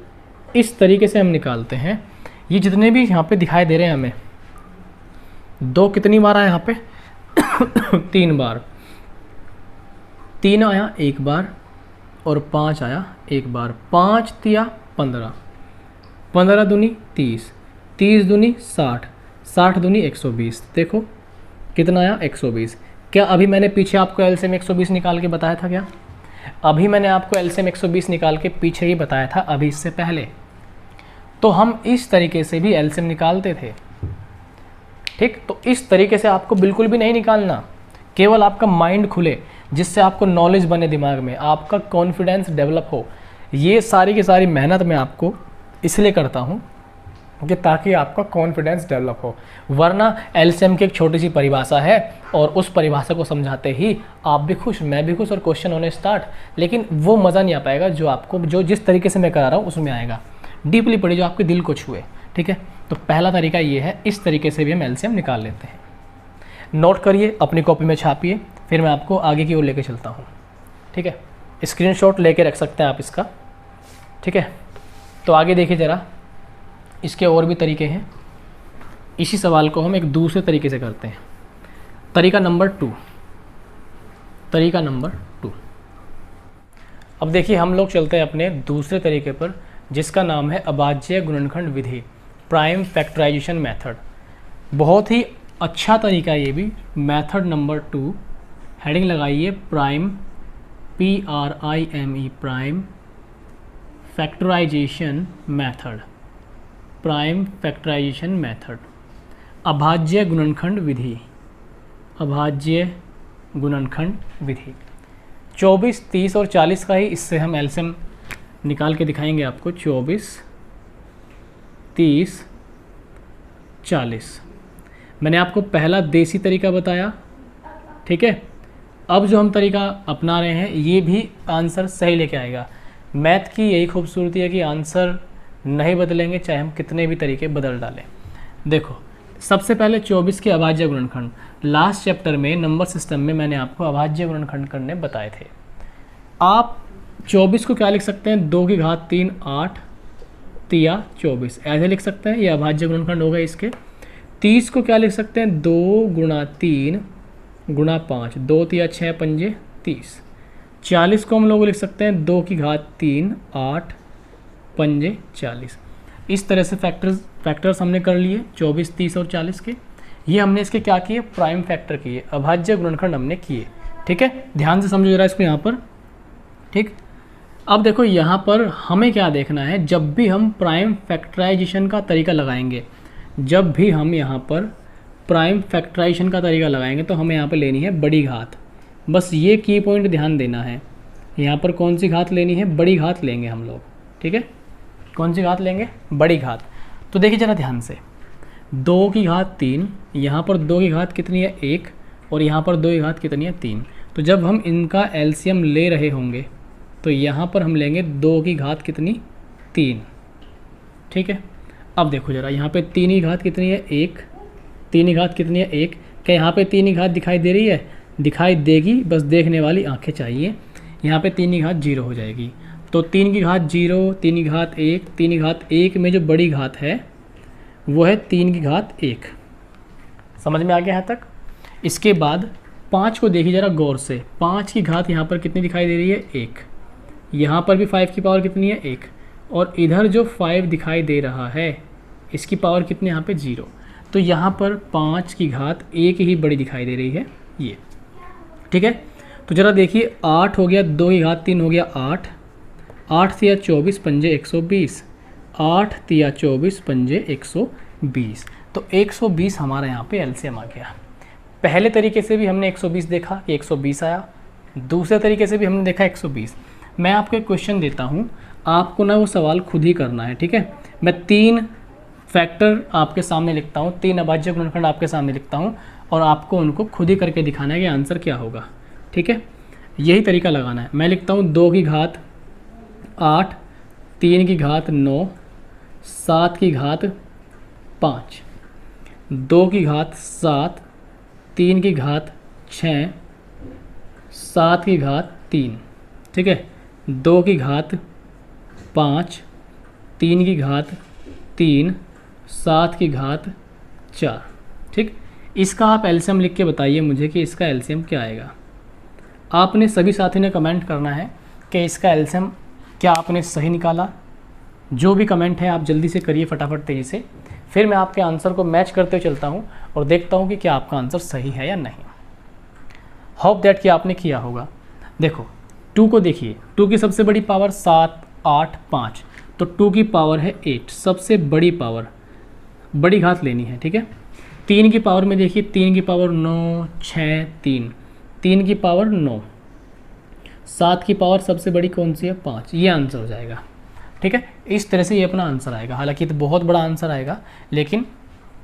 इस तरीके से हम निकालते हैं। ये जितने भी यहाँ पे दिखाई दे रहे हैं हमें, 2 कितनी बार आया यहाँ पे 3 बार, 3 आया 1 बार और 5 आया 1 बार, 5 तिया 15, 15 दूनी 30, 30 दूनी 60, 60 दूनी 120। देखो कितना आया 120। क्या अभी मैंने पीछे आपको एलसीएम 120 निकाल के बताया था क्या? अभी मैंने आपको एलसीएम 120 निकाल के पीछे ही बताया था, अभी इससे पहले। तो हम इस तरीके से भी एलसीएम निकालते थे, ठीक। तो इस तरीके से आपको बिल्कुल भी नहीं निकालना, केवल आपका माइंड खुले, जिससे आपको नॉलेज बने दिमाग में, आपका कॉन्फिडेंस डेवलप हो। ये सारी की सारी मेहनत मैं आपको इसलिए करता हूँ कि ताकि आपका कॉन्फिडेंस डेवलप हो। वरना एलसीएम की एक छोटी सी परिभाषा है और उस परिभाषा को समझाते ही आप भी खुश, मैं भी खुश और क्वेश्चन होने स्टार्ट, लेकिन वो मज़ा नहीं आ पाएगा जो आपको, जो जिस तरीके से मैं करा रहा हूँ उसमें आएगा, डीपली पड़ी, जो आपके दिल को छुए, ठीक है। तो पहला तरीका ये है, इस तरीके से भी हम एलसीएम निकाल लेते हैं। नोट करिए, अपनी कॉपी में छापिए, फिर मैं आपको आगे की ओर लेके चलता हूँ, ठीक है। स्क्रीनशॉट लेके रख सकते हैं आप इसका, ठीक है। तो आगे देखिए ज़रा, इसके और भी तरीके हैं। इसी सवाल को हम एक दूसरे तरीके से करते हैं, तरीका नंबर 2। तरीका नंबर 2, अब देखिए हम लोग चलते हैं अपने दूसरे तरीके पर, जिसका नाम है अभाज्य गुणनखंड विधि, प्राइम फैक्टराइजेशन मेथड। बहुत ही अच्छा तरीका ये भी, मेथड नंबर 2, हेडिंग लगाइए prime, PRIME, prime factorization method, prime factorization method, अभाज्य गुणनखंड विधि, अभाज्य गुणनखंड विधि। 24, 30 और 40 का ही इससे हम एलसीएम निकाल के दिखाएंगे आपको। 24, 30, 40 मैंने आपको पहला देसी तरीका बताया, ठीक है। अब जो हम तरीका अपना रहे हैं ये भी आंसर सही लेके आएगा। मैथ की यही खूबसूरती है कि आंसर नहीं बदलेंगे चाहे हम कितने भी तरीके बदल डालें। देखो सबसे पहले 24 के अभाज्य गुणनखंड, लास्ट चैप्टर में नंबर सिस्टम में मैंने आपको अभाज्य गुणनखंड करने बताए थे। आप 24 को क्या लिख सकते हैं, 2 की घात 3 8 तिया 24 ऐसे लिख सकते हैं, ये अभाज्य गुणनखंड हो गए इसके। 30 को क्या लिख सकते हैं, 2 गुणा 3 गुणा 5, 2 तिया 6 पंजे 30। 40 को हम लोग लिख सकते हैं 2 की घात 3 8 पंजे 40। इस तरह से फैक्टर्स हमने कर लिए 24, 30 और 40 के। ये हमने इसके क्या किए, प्राइम फैक्टर किए, अभाज्य गुणनखंड हमने किए, ठीक है। ध्यान से समझो जरा इसको यहाँ पर, ठीक। अब देखो यहाँ पर हमें क्या देखना है, जब भी हम प्राइम फैक्टराइजेशन का तरीका लगाएंगे, जब भी हम यहाँ पर प्राइम फैक्टराइजेशन का तरीका लगाएंगे तो हमें यहाँ पर लेनी है बड़ी घात। बस ये की पॉइंट ध्यान देना है, यहाँ पर कौन सी घात लेनी है, बड़ी घात लेंगे हम लोग, ठीक है। कौन सी घात लेंगे, बड़ी घात। तो देखिए जरा ध्यान से, 2 की घात 3, यहाँ पर 2 की घात कितनी है 1 और यहाँ पर 2 की घात कितनी है 3। तो जब हम इनका एलसीएम ले रहे होंगे तो यहाँ पर हम लेंगे 2 की घात कितनी 3, ठीक है। अब देखो जरा यहाँ पे 3 की घात कितनी है 1, 3 की घात कितनी है 1। क्या यहाँ पे 3 की घात दिखाई दे रही है, दिखाई देगी, बस देखने वाली आंखें चाहिए। यहाँ पे 3 की घात 0 हो जाएगी, तो 3 की घात 0, 3 की घात 1, 3 की घात 1 में जो बड़ी घात है वो है 3 की घात 1। समझ में आ गया यहाँ तक। इसके बाद 5 को देखिए ज़रा गौर से, 5 की घात यहाँ पर कितनी दिखाई दे रही है 1, यहाँ पर भी 5 की पावर कितनी है 1, और इधर जो 5 दिखाई दे रहा है इसकी पावर कितनी यहाँ पे 0। तो यहाँ पर 5 की घात 1 ही बड़ी दिखाई दे रही है ये, ठीक है। तो ज़रा देखिए 8 हो गया, 2 की घात 3 हो गया 8, 8 तिया 24 पंजे 120, 8 तिया 24 पंजे 120। तो 120 हमारा यहाँ पे एलसीएम आ गया। पहले तरीके से भी हमने 120 देखा कि 120 आया, दूसरे तरीके से भी हमने देखा 120। मैं आपको एक क्वेश्चन देता हूँ, आपको ना वो सवाल खुद ही करना है, ठीक है। मैं 3 फैक्टर आपके सामने लिखता हूँ, 3 अभाज्य गुणनखंड आपके सामने लिखता हूँ और आपको उनको खुद ही करके दिखाना है कि आंसर क्या होगा, ठीक है। यही तरीका लगाना है। मैं लिखता हूँ 2 की घात 8, 3 की घात 9, 7 की घात 5, 2 की घात 7, 3 की घात 6, 7 की घात 3, ठीक है। 2 की घात 5, 3 की घात 3, 7 की घात 4, ठीक। इसका आप एलसीएम लिख के बताइए मुझे कि इसका एलसीएम क्या आएगा। आपने सभी साथी ने कमेंट करना है कि इसका एलसीएम क्या आपने सही निकाला। जो भी कमेंट है आप जल्दी से करिए फटाफट तेज़ी से, फिर मैं आपके आंसर को मैच करते हुए चलता हूँ और देखता हूँ कि क्या आपका आंसर सही है या नहीं। होप दैट कि आपने किया होगा। देखो 2 को देखिए, 2 की सबसे बड़ी पावर 7 8 5, तो 2 की पावर है 8, सबसे बड़ी पावर, बड़ी घात लेनी है, ठीक है। 3 की पावर में देखिए, 3 की पावर 9 6 3, 3 की पावर 9, 7 की पावर सबसे बड़ी कौन सी है 5, ये आंसर हो जाएगा, ठीक है। इस तरह से ये अपना आंसर आएगा। हालांकि तो बहुत बड़ा आंसर आएगा, लेकिन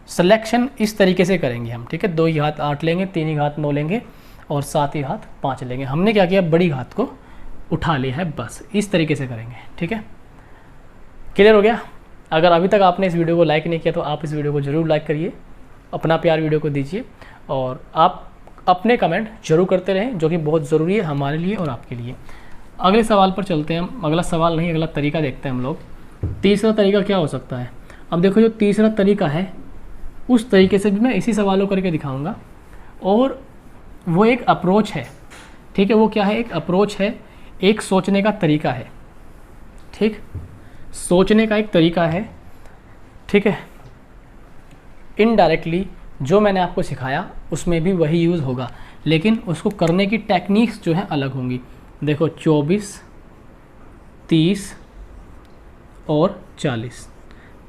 सिलेक्शन इस तरीके से करेंगे हम, ठीक है। 2 की घात 8 लेंगे, 3 की घात 9 लेंगे और 7 की घात 5 लेंगे। हमने क्या किया, बड़ी घात को उठा लिया है, बस इस तरीके से करेंगे, ठीक है। क्लियर हो गया। अगर अभी तक आपने इस वीडियो को लाइक नहीं किया तो आप इस वीडियो को ज़रूर लाइक करिए, अपना प्यार वीडियो को दीजिए और आप अपने कमेंट जरूर करते रहें, जो कि बहुत ज़रूरी है हमारे लिए और आपके लिए। अगले सवाल पर चलते हैं हम। अगला सवाल नहीं, अगला तरीका देखते हैं हम लोग। तीसरा तरीका क्या हो सकता है। अब देखो जो तीसरा तरीका है उस तरीके से भी मैं इसी सवालों करके दिखाऊंगा, और वो एक अप्रोच है, ठीक है। वो क्या है, एक अप्रोच है, एक सोचने का तरीका है, ठीक। सोचने का एक तरीका है, ठीक है। इनडायरेक्टली जो मैंने आपको सिखाया उसमें भी वही यूज़ होगा, लेकिन उसको करने की टेक्निक्स जो है अलग होंगी। देखो 24 30 और 40,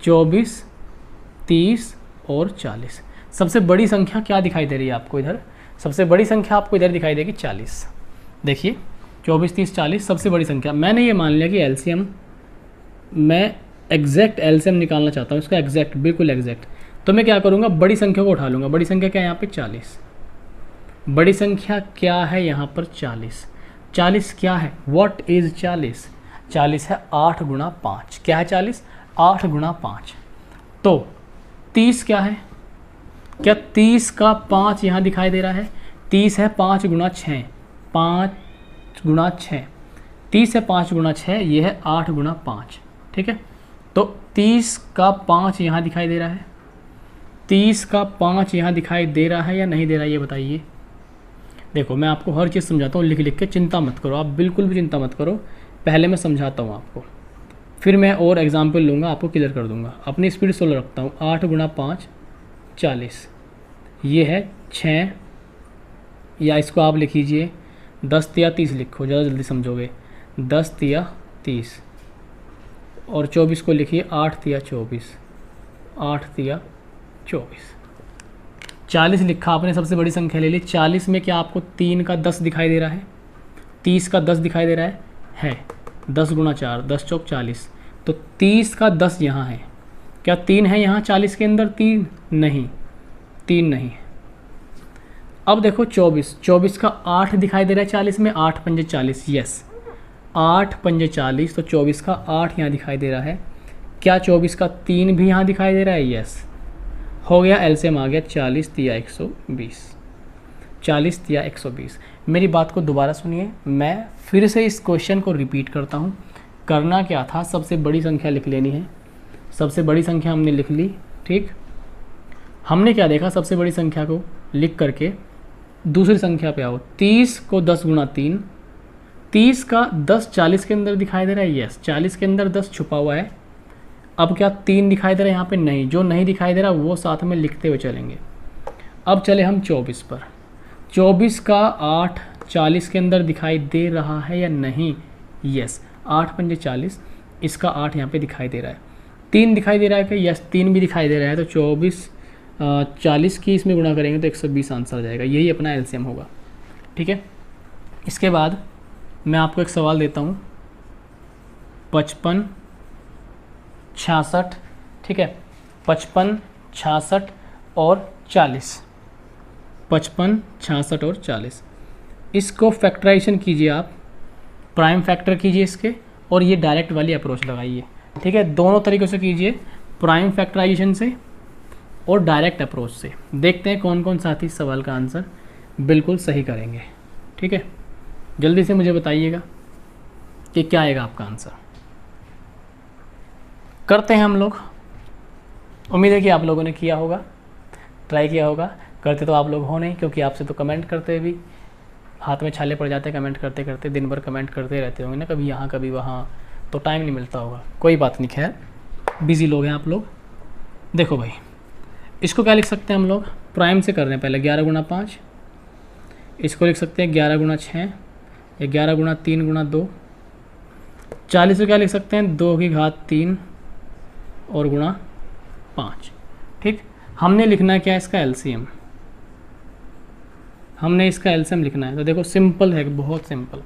24 30 और 40। सबसे बड़ी संख्या क्या दिखाई दे रही है आपको इधर, सबसे बड़ी संख्या आपको इधर दिखाई देगी 40। देखिए 24, 30, 40 सबसे बड़ी संख्या। मैंने ये मान लिया कि एलसीएम, मैं एग्जैक्ट एलसीएम निकालना चाहता हूँ, इसका एग्जैक्ट, बिल्कुल एग्जैक्ट। तो मैं क्या करूँगा, बड़ी संख्या को उठा लूँगा। बड़ी संख्या क्या है यहाँ पे 40। बड़ी संख्या क्या है यहाँ पर 40। 40 क्या है, व्हाट इज़ 40? 40 है 8 गुणा 5। क्या है 40? 8 गुणा 5। तो 30 क्या है, क्या 30 का 5 यहाँ दिखाई दे रहा है? 30 है 5 गुणा 6, 5 गुणा 6। 30 है 5 गुणा 6, ये है 8 गुणा 5। ठीक है, तो 30 का 5 यहाँ दिखाई दे रहा है। 30 का 5 यहाँ दिखाई दे रहा है या नहीं दे रहा है, ये बताइए। देखो मैं आपको हर चीज़ समझाता हूँ, लिख लिख के, चिंता मत करो, आप बिल्कुल भी चिंता मत करो। पहले मैं समझाता हूँ आपको, फिर मैं और एग्जाम्पल लूँगा, आपको क्लियर कर दूँगा। अपनी स्पीड स्लो रखता हूँ। 8 गुणा 5 40, ये है 6, या इसको आप लिख लीजिए 10 तिया 30 लिखो, ज़्यादा जल्दी समझोगे। 10 तिया 30, और 24 को लिखिए 8 तिया 24, 8 तिया 24। 40 लिखा आपने, सबसे बड़ी संख्या ले ली। 40 में क्या आपको 3 का 10 दिखाई दे रहा है? 30 का 10 दिखाई दे रहा है 10 गुणा 4, 10 चौक 40। तो 30 का 10 यहाँ है। क्या 3 है यहाँ 40 के अंदर? 3 नहीं, 3 नहीं। अब देखो 24 का 8 दिखाई दे रहा है 40 में। 8 पंजे 40, यस 8 पंजे 40, तो 24 का 8 यहाँ दिखाई दे रहा है। क्या 24 का 3 भी यहाँ दिखाई दे रहा है? यस, हो गया, एलसीएम आ गया 40 तिया 120। 40 तिया 120। मेरी बात को दोबारा सुनिए, मैं फिर से इस क्वेश्चन को रिपीट करता हूँ। करना क्या था, सबसे बड़ी संख्या लिख लेनी है। सबसे बड़ी संख्या हमने लिख ली, ठीक। हमने क्या देखा, सबसे बड़ी संख्या को लिख करके दूसरी संख्या पे आओ। 30 को 10 गुणा 3, 30 का 10 40 के अंदर दिखाई दे रहा है, यस 40 के अंदर 10 छुपा हुआ है। अब क्या 3 दिखाई दे रहा है यहाँ पे? नहीं, जो नहीं दिखाई दे रहा वो साथ में लिखते हुए चलेंगे। अब चले हम 24 पर। 24 का 8 40 के अंदर दिखाई दे रहा है या नहीं? यस, 8 पंजे 40, इसका 8 यहाँ पे दिखाई दे रहा है। 3 दिखाई दे रहा है कि? यस 3 भी दिखाई दे रहा है। तो 24 40 की इसमें गुणा करेंगे तो 120 आंसर आ जाएगा। यही अपना एलसीएम होगा, ठीक है। इसके बाद मैं आपको एक सवाल देता हूँ। 55 66, ठीक है, 55 66 और 40, 55 66 और 40, इसको फैक्टराइजेशन कीजिए आप, प्राइम फैक्टर कीजिए इसके, और ये डायरेक्ट वाली अप्रोच लगाइए, ठीक है। दोनों तरीक़ों से कीजिए, प्राइम फैक्टराइजेशन से और डायरेक्ट अप्रोच से। देखते हैं कौन कौन साथी इस सवाल का आंसर बिल्कुल सही करेंगे, ठीक है। जल्दी से मुझे बताइएगा कि क्या आएगा आपका आंसर। करते हैं हम लोग। उम्मीद है कि आप लोगों ने किया होगा, ट्राई किया होगा। करते तो आप लोग हो नहीं, क्योंकि आपसे तो कमेंट करते भी हाथ में छाले पड़ जाते हैं। कमेंट करते करते दिन भर कमेंट करते रहते होंगे ना, कभी यहाँ कभी वहाँ, तो टाइम नहीं मिलता होगा। कोई बात नहीं, खैर बिज़ी लोग हैं आप लोग। देखो भाई, इसको क्या लिख सकते हैं हम लोग, प्राइम से कर रहे हैं पहले। 11 गुणा 5, इसको लिख सकते हैं 11 गुणा 6, या 11 गुणा 3 गुणा 2। 40 को क्या लिख सकते हैं, 2 की घात 3 और गुणा 5, ठीक। हमने लिखना है क्या, इसका एलसीएम। हमने इसका एलसीएम लिखना है। तो देखो सिंपल है, बहुत सिंपल।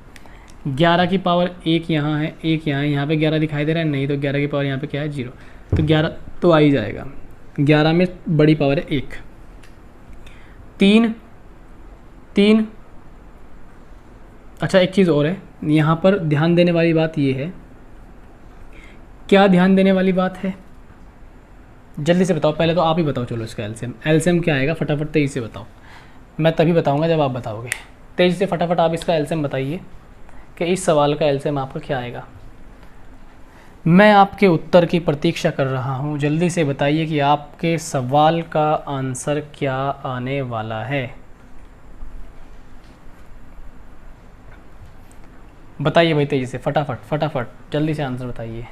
11 की पावर 1 यहाँ है, 1 यहाँ है, यहाँ पे 11 दिखाई दे रहा है नहीं, तो 11 की पावर यहाँ पे क्या है, 0। तो 11 तो आ ही जाएगा। 11 में बड़ी पावर है 1। 3 अच्छा, एक चीज़ और है यहाँ पर ध्यान देने वाली बात ये है। क्या ध्यान देने वाली बात है, जल्दी से बताओ। पहले तो आप ही बताओ, चलो इसका एलसीएम। एलसीएम क्या आएगा, फटाफट तेज़ी से बताओ। मैं तभी बताऊंगा जब आप बताओगे। तेज़ी से फटाफट आप इसका एलसीएम बताइए कि इस सवाल का एलसीएम आपका क्या आएगा। मैं आपके उत्तर की प्रतीक्षा कर रहा हूं। जल्दी से बताइए कि आपके सवाल का आंसर क्या आने वाला है। बताइए भाई, तेज़ी से, फटाफट फटाफट जल्दी से आंसर बताइए।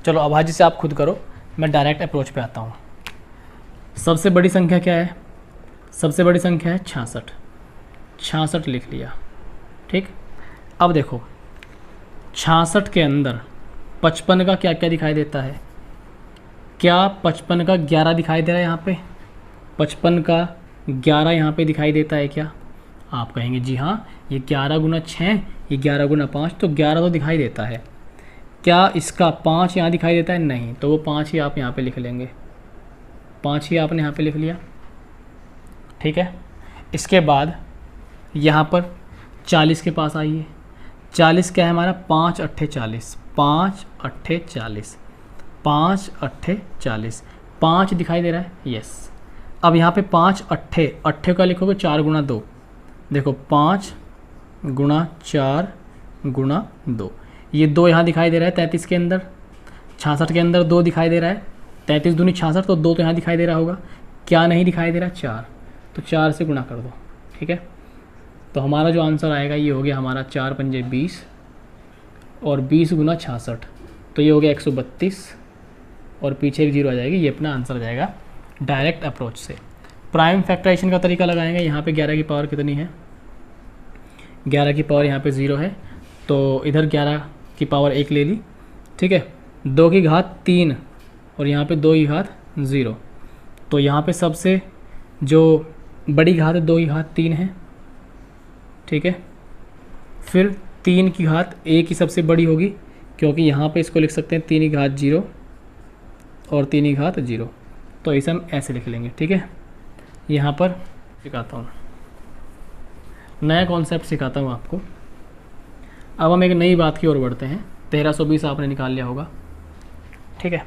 चलो अभाजी से आप खुद करो, मैं डायरेक्ट अप्रोच पे आता हूँ। सबसे बड़ी संख्या क्या है, सबसे बड़ी संख्या है 66। 66 लिख लिया, ठीक। अब देखो 66 के अंदर 55 का क्या क्या दिखाई देता है। क्या 55 का 11 दिखाई दे रहा है यहाँ पे? 55 का 11 यहाँ पे दिखाई देता है क्या? आप कहेंगे जी हाँ, ये 11 गुना 6, ये 11 गुना 5, तो 11 तो दिखाई देता है। क्या इसका 5 यहाँ दिखाई देता है? नहीं, तो वो 5 ही आप यहाँ पे लिख लेंगे, 5 ही आपने यहाँ पे लिख लिया, ठीक है। इसके बाद यहाँ पर 40 के पास आइए। 40 क्या है हमारा? 5 अट्ठे 40, 5 अट्ठे 40, 5 अट्ठे 40, 5 दिखाई दे रहा है, यस। अब यहाँ पे 5 अट्ठे, अट्ठे का लिखोगे 4 गुना 2, देखो 5 गुणा 4 गुणा 2, ये 2 यहाँ दिखाई दे रहा है 33 के अंदर, 66 के अंदर 2 दिखाई दे रहा है, 33 दूनी 66, तो 2 तो यहाँ दिखाई दे रहा होगा। क्या नहीं दिखाई दे रहा? 4, तो 4 से गुणा कर दो, ठीक है। तो हमारा जो आंसर आएगा ये हो गया हमारा 4 पंजे 20 और 20 गुना 66, तो ये हो गया 132 और पीछे एक 0 आ जाएगी। ये अपना आंसर आ जाएगा डायरेक्ट अप्रोच से। प्राइम फैक्टराइजेशन का तरीका लगाएंगे। यहाँ पे 11 की पावर कितनी है? 11 की पावर यहाँ पे 0 है, तो इधर 11 की पावर 1 ले ली, ठीक है। 2 की घात 3 और यहाँ पे 2 की घात 0, तो यहाँ पे सबसे जो बड़ी घात है 2 की घात 3 है, ठीक है। फिर 3 की घात 1 ही सबसे बड़ी होगी, क्योंकि यहाँ पे इसको लिख सकते हैं 3 की घात 0 और 3 की घात 0, तो इसे हम ऐसे लिख लेंगे, ठीक है। यहाँ पर सिखाता हूँ, नया कॉन्सेप्ट सिखाता हूँ आपको। अब हम एक नई बात की ओर बढ़ते हैं। 1320 आपने निकाल लिया होगा, ठीक है।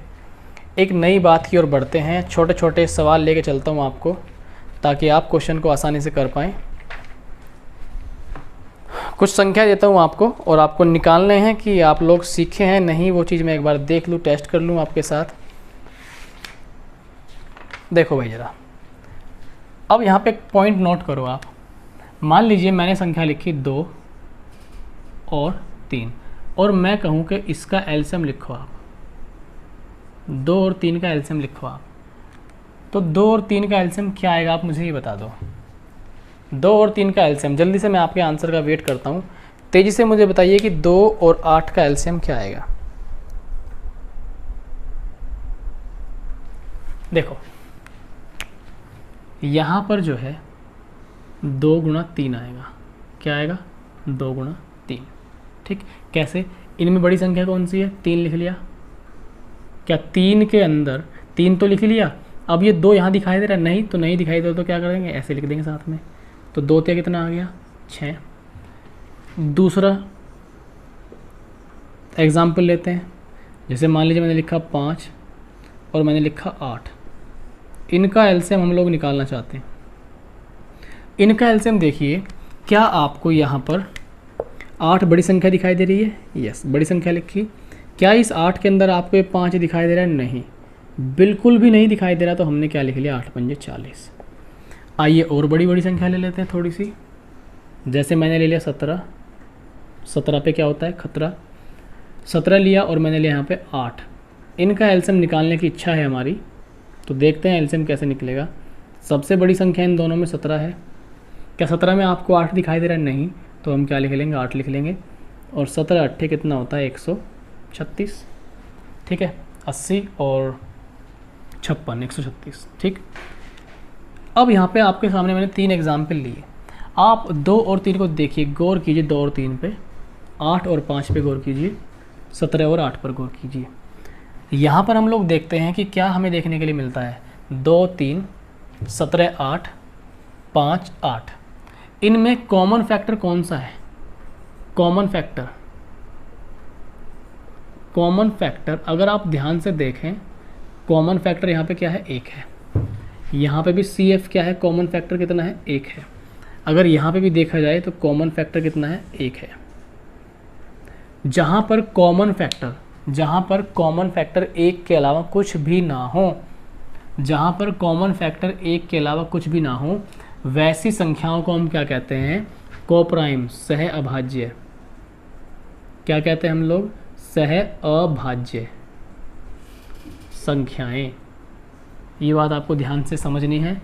एक नई बात की ओर बढ़ते हैं। छोटे छोटे सवाल लेके चलता हूँ आपको, ताकि आप क्वेश्चन को आसानी से कर पाएँ। कुछ संख्या देता हूँ आपको और आपको निकालने हैं कि आप लोग सीखे हैं नहीं, वो चीज़ मैं एक बार देख लूँ, टेस्ट कर लूँ आपके साथ। देखो भाई ज़रा, अब यहाँ पे एक पॉइंट नोट करो आप। मान लीजिए मैंने संख्या लिखी 2 और 3 और मैं कहूँ कि इसका एलसीएम लिखो आप, 2 और 3 का एलसीएम लिखो आप, तो 2 और 3 का एलसीएम क्या आएगा आप मुझे ये बता दो। 2 और 3 का एलसीएम, जल्दी से मैं आपके आंसर का वेट करता हूँ, तेज़ी से मुझे बताइए कि 2 और 8 का एलसीएम क्या आएगा। देखो यहाँ पर जो है 2 गुणा 3 आएगा, क्या आएगा? 2 गुणा 3, ठीक। कैसे? इनमें बड़ी संख्या कौन सी है? 3 लिख लिया। क्या 3 के अंदर 3 तो लिख लिया, अब ये 2 यहाँ दिखाई दे रहा है? नहीं, तो नहीं दिखाई दे तो क्या करेंगे? ऐसे लिख देंगे साथ में, तो 2 ते कितना आ गया? 6। दूसरा एग्जाम्पल लेते हैं, जैसे मान लीजिए मैंने लिखा 5 और मैंने लिखा 8, इनका एलसीएम हम लोग निकालना चाहते हैं। इनका एलसीएम देखिए, क्या आपको यहाँ पर 8 बड़ी संख्या दिखाई दे रही है? यस, बड़ी संख्या लिखी। क्या इस 8 के अंदर आपको ये 5 दिखाई दे रहा है? नहीं, बिल्कुल भी नहीं दिखाई दे रहा, तो हमने क्या लिख लिया? 8 पंजे 40। आइए और बड़ी बड़ी संख्या ले लेते हैं थोड़ी सी, जैसे मैंने ले लिया 17, 17 पे क्या होता है? खतरा। 17 लिया और मैंने लिया यहाँ पे 8। इनका एलसीएम निकालने की इच्छा है हमारी, तो देखते हैं एलसीएम कैसे निकलेगा। सबसे बड़ी संख्या इन दोनों में 17 है। क्या 17 में आपको 8 दिखाई दे रहा है? नहीं, तो हम क्या लिख लेंगे? 8 लिख लेंगे। और 17 अट्ठे कितना होता है? 136, ठीक है। 80 और 56, 136, ठीक। अब यहाँ पे आपके सामने मैंने 3 एग्जाम्पल लिए। आप 2 और 3 को देखिए, गौर कीजिए 2 और 3 पे, 8 और 5 पे गौर कीजिए, 17 और 8 पर गौर कीजिए। यहाँ पर हम लोग देखते हैं कि क्या हमें देखने के लिए मिलता है। 2 3, 17 8, 5 8। इनमें कॉमन फैक्टर कौन सा है? कॉमन फैक्टर अगर आप ध्यान से देखें, कॉमन फैक्टर यहाँ पे क्या है? 1 है। यहाँ पे भी CF क्या है? कॉमन फैक्टर कितना है? 1 है। अगर यहाँ पे भी देखा जाए तो कॉमन फैक्टर कितना है? 1 है। जहाँ पर कॉमन फैक्टर 1 के अलावा कुछ भी ना हो, जहाँ पर कॉमन फैक्टर 1 के अलावा कुछ भी ना हो, वैसी संख्याओं को हम क्या कहते हैं? कोप्राइम, सह अभाज्य। क्या कहते हैं हम लोग? सह अभाज्य संख्याएं। ये बात आपको ध्यान से समझनी है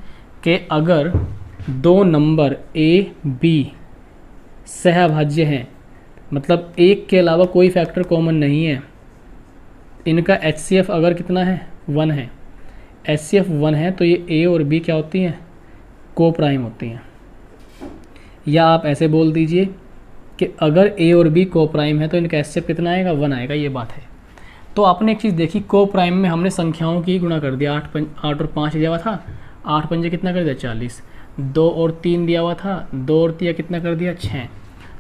कि अगर 2 नंबर A, B सह अभाज्य हैं, मतलब 1 के अलावा कोई फैक्टर कॉमन नहीं है, इनका HCF अगर कितना है? 1 है। HCF 1 है, तो ये A और B क्या होती हैं? कोप्राइम होती हैं। या आप ऐसे बोल दीजिए कि अगर ए और बी को प्राइम है तो इनका एचसीएफ कितना आएगा, 1 आएगा। ये बात है। तो आपने एक चीज़ देखी, को प्राइम में हमने संख्याओं की गुणा कर दिया। 8 और 5 दिया हुआ था, 8 पंजे कितना कर दिया 40, 2 और 3 दिया हुआ था, 2 और 3 कितना कर दिया 6,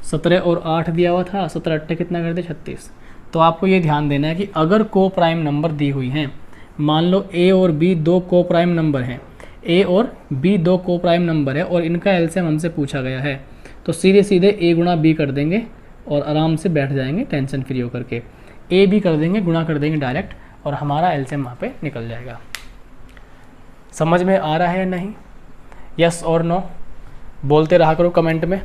17 और 8 दिया हुआ था, 17 8 कितना कर दिया 36। तो आपको ये ध्यान देना है कि अगर को प्राइम नंबर दी हुई हैं, मान लो ए और बी दो को प्राइम नंबर हैं, ए और बी दो को प्राइम नंबर है और इनका एलसीएम हमसे पूछा गया है, तो सीधे सीधे ए गुणा बी कर देंगे और आराम से बैठ जाएंगे टेंशन फ्री होकर के। ए बी कर देंगे, गुणा कर देंगे डायरेक्ट और हमारा एलसीएम वहाँ पे निकल जाएगा। समझ में आ रहा है या नहीं? यस और नो बोलते रहा करो कमेंट में,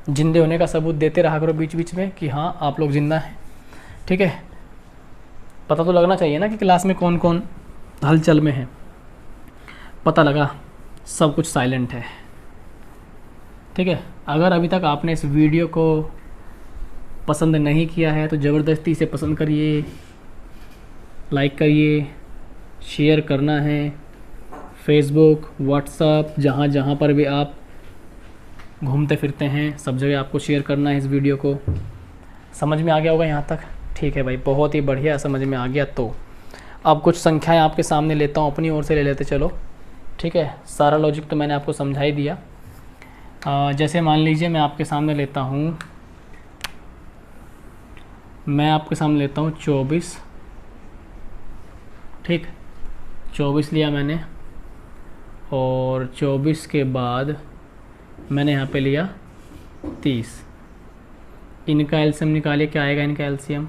जिंदे होने का सबूत देते रहा करो बीच बीच में कि हाँ आप लोग जिंदा हैं। ठीक है, पता तो लगना चाहिए ना कि क्लास में कौन कौन हलचल में है। पता लगा सब कुछ साइलेंट है। ठीक है, अगर अभी तक आपने इस वीडियो को पसंद नहीं किया है तो ज़बरदस्ती से पसंद करिए, लाइक करिए, शेयर करना है, फेसबुक, व्हाट्सएप, जहाँ जहाँ पर भी आप घूमते फिरते हैं सब जगह आपको शेयर करना है इस वीडियो को। समझ में आ गया होगा यहाँ तक? ठीक है भाई, बहुत ही बढ़िया, समझ में आ गया। तो अब कुछ संख्याएं आपके सामने लेता हूँ, अपनी ओर से ले लेते चलो। ठीक है, सारा लॉजिक तो मैंने आपको समझा ही दिया। जैसे मान लीजिए मैं आपके सामने लेता हूँ, मैं आपके सामने लेता हूँ 24। ठीक, 24 लिया मैंने और 24 के बाद मैंने यहाँ पे लिया 30। इनका एलसीएम निकालिए, क्या आएगा इनका एलसीएम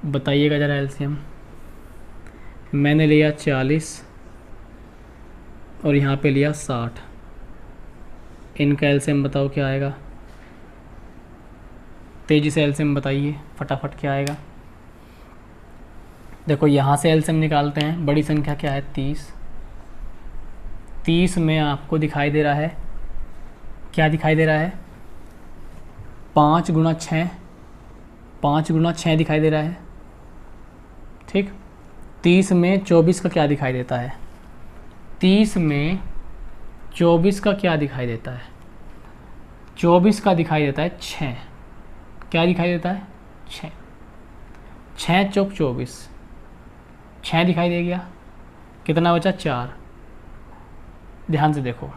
बताइएगा ज़रा। एलसीएम मैंने लिया 40 और यहाँ पे लिया 60। इनका एलसीएम बताओ क्या आएगा, तेज़ी से एलसीएम बताइए फटाफट क्या आएगा। देखो यहाँ से एलसीएम निकालते हैं, बड़ी संख्या क्या है 30। 30 में आपको दिखाई दे रहा है, क्या दिखाई दे रहा है 5 गुणा 6, 5 गुणा 6 दिखाई दे रहा है। ठीक, 30 में 24 का क्या दिखाई देता है, 30 में 24 का क्या दिखाई देता है, 24 का दिखाई देता है 6। क्या दिखाई देता है 6, 6 चौक 24, 6 दिखाई दे गया, कितना बचा 4। ध्यान से देखो,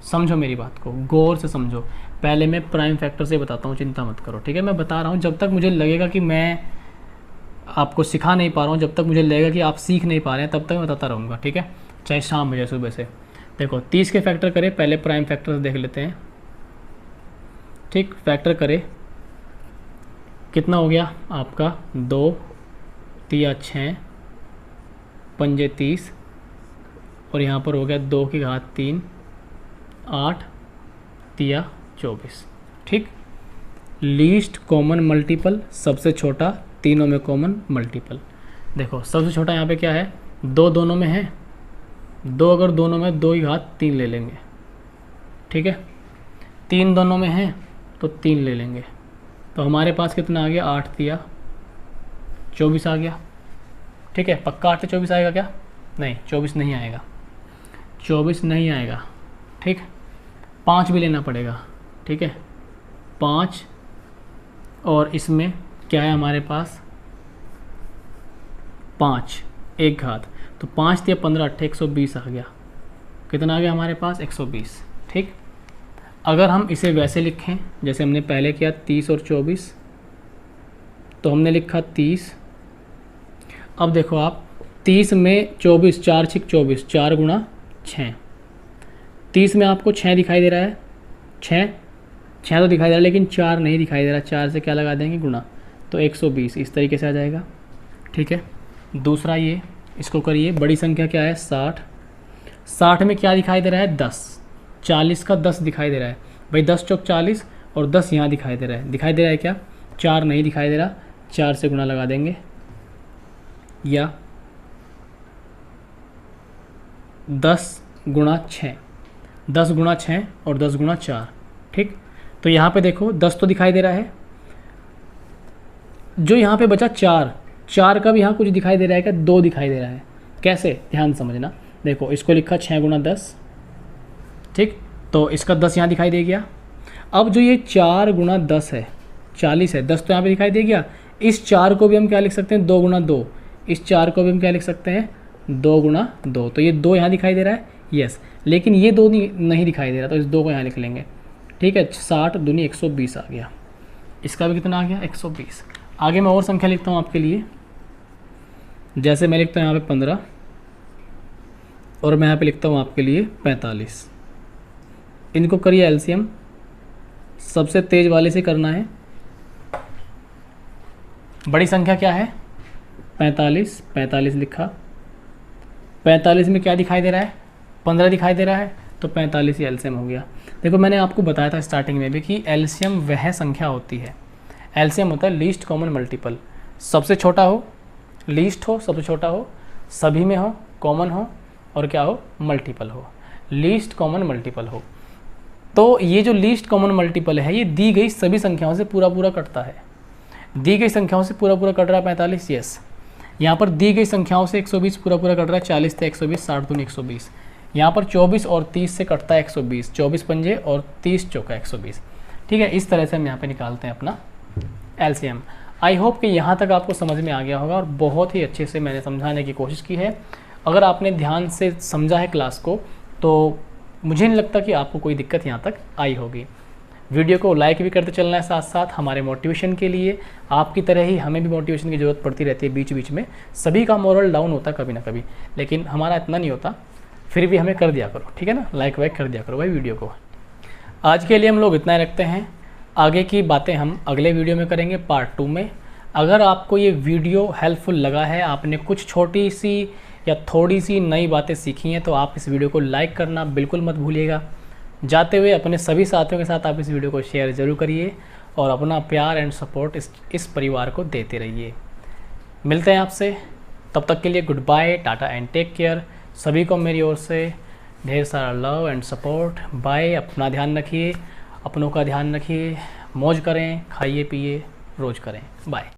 समझो मेरी बात को, गौर से समझो। पहले मैं प्राइम फैक्टर से बताता हूँ, चिंता मत करो। ठीक है, मैं बता रहा हूँ, जब तक मुझे लगेगा कि मैं आपको सिखा नहीं पा रहा हूँ, जब तक मुझे लगेगा कि आप सीख नहीं पा रहे हैं, तब तक मैं बताता रहूँगा। ठीक है, चाहे शाम में चाहे सुबह से। देखो 30 के फैक्टर करें, पहले प्राइम फैक्टर से देख लेते हैं। ठीक, फैक्टर करें, कितना हो गया आपका 2 तिया 6 पंजे 30 और यहाँ पर हो गया 2 की घात 3 8 तिया 24। ठीक, लीस्ट कॉमन मल्टीपल, सबसे छोटा तीनों में कॉमन मल्टीपल। देखो सबसे छोटा यहाँ पे क्या है, 2 दोनों में है, 2 अगर दोनों में 2 की घात 3 ले लेंगे। ठीक है, 3 दोनों में है तो 3 ले लेंगे। तो हमारे पास कितना आ गया 8 तिया 24 आ गया। ठीक है, पक्का 8 से 24 आएगा क्या? नहीं, 24 नहीं आएगा, 24 नहीं आएगा। ठीक, 5 भी लेना पड़ेगा। ठीक है, 5 और इसमें क्या है हमारे पास 5 एक घात, तो 5 तिया 15 8 120 आ गया। कितना आ गया हमारे पास 120। ठीक, अगर हम इसे वैसे लिखें जैसे हमने पहले किया 30 और 24, तो हमने लिखा 30। अब देखो आप 30 में 24, 4 6 24, 4 गुणा 6। 30 में आपको 6 दिखाई दे रहा है, 6 तो दिखाई दे रहा है लेकिन 4 नहीं दिखाई दे रहा। 4 से क्या लगा देंगे गुणा, तो 120 इस तरीके से आ जाएगा। ठीक है, दूसरा ये, इसको करिए, बड़ी संख्या क्या है 60। 60 में क्या दिखाई दे रहा है 10, 40 का 10 दिखाई दे रहा है भाई, 10 चौक 40 और 10 यहाँ दिखाई दे रहा है। दिखाई दे रहा है क्या, 4 नहीं दिखाई दे रहा, 4 से गुणा लगा देंगे, या 10 गुणा 6, 10 गुणा 6 और 10 गुणा 4। ठीक, तो यहाँ पे देखो 10 तो दिखाई दे रहा है, जो यहाँ पे बचा 4 का भी यहाँ कुछ दिखाई दे रहा है क्या, 2 दिखाई दे रहा है। कैसे, ध्यान समझना। देखो इसको लिखा 6 गुणा 10, ठीक, तो इसका 10 यहाँ दिखाई दे गया। अब जो ये 4 गुणा 10 है 40 है, 10 तो यहाँ पे दिखाई दे गया। इस 4 को भी हम क्या लिख सकते हैं 2 गुणा 2, इस 4 को भी हम क्या लिख सकते हैं 2 गुणा 2। तो ये 2 यहाँ दिखाई दे रहा है, यस, लेकिन ये 2 नहीं दिखाई दे रहा, तो इस 2 को यहाँ लिख लेंगे। ठीक है, 60 दूनी 120 आ गया, इसका भी कितना आ गया 120। आगे मैं और संख्या लिखता हूँ आपके लिए, जैसे मैं लिखता हूँ यहाँ पे 15 और मैं यहाँ पे लिखता हूँ आपके लिए 45। इनको करिए एलसीएम, सबसे तेज वाले से करना है। बड़ी संख्या क्या है 45, 45 लिखा। 45 में क्या दिखाई दे रहा है 15 दिखाई दे रहा है, तो 45 ही एलसीएम हो गया। देखो मैंने आपको बताया था स्टार्टिंग में भी कि एलसीएम वह संख्या होती है, एलसीएम होता है लीस्ट कॉमन मल्टीपल। सबसे छोटा हो, लीस्ट हो, सबसे छोटा हो, सभी में हो, कॉमन हो, और क्या हो मल्टीपल हो, लीस्ट कॉमन मल्टीपल हो। तो ये जो लीस्ट कॉमन मल्टीपल है ये दी गई सभी संख्याओं से पूरा पूरा कटता है। दी गई संख्याओं से पूरा पूरा कट रहा है 45, यस। यहाँ पर दी गई संख्याओं से 120 पूरा पूरा कट रहा है, 40 थे 120, 60 दूनी 120। यहाँ पर 24 और 30 से कटता है 120, 24 पंजे और 30 चौका 120। ठीक है, इस तरह से हम यहाँ पे निकालते हैं अपना एलसीएम। आई होप कि यहाँ तक आपको समझ में आ गया होगा और बहुत ही अच्छे से मैंने समझाने की कोशिश की है। अगर आपने ध्यान से समझा है क्लास को तो मुझे नहीं लगता कि आपको कोई दिक्कत यहाँ तक आई होगी। वीडियो को लाइक भी करते चलना है साथ साथ हमारे मोटिवेशन के लिए। आपकी तरह ही हमें भी मोटिवेशन की ज़रूरत पड़ती रहती है बीच बीच में, सभी का मोरल डाउन होता है कभी ना कभी, लेकिन हमारा इतना नहीं होता, फिर भी हमें कर दिया करो, ठीक है ना, लाइक वाइक कर दिया करो भाई वीडियो को। आज के लिए हम लोग इतना ही रखते हैं, आगे की बातें हम अगले वीडियो में करेंगे पार्ट 2 में। अगर आपको ये वीडियो हेल्पफुल लगा है, आपने कुछ छोटी सी या थोड़ी सी नई बातें सीखी हैं, तो आप इस वीडियो को लाइक करना बिल्कुल मत भूलिएगा। जाते हुए अपने सभी साथियों के साथ आप इस वीडियो को शेयर ज़रूर करिए और अपना प्यार एंड सपोर्ट इस परिवार को देते रहिए। मिलते हैं आपसे, तब तक के लिए goodbye, tata and take care. सभी को मेरी ओर से ढेर सारा लव एंड सपोर्ट। बाय। अपना ध्यान रखिए, अपनों का ध्यान रखिए, मौज करें, खाइए पिए, रोज़ करें। बाय।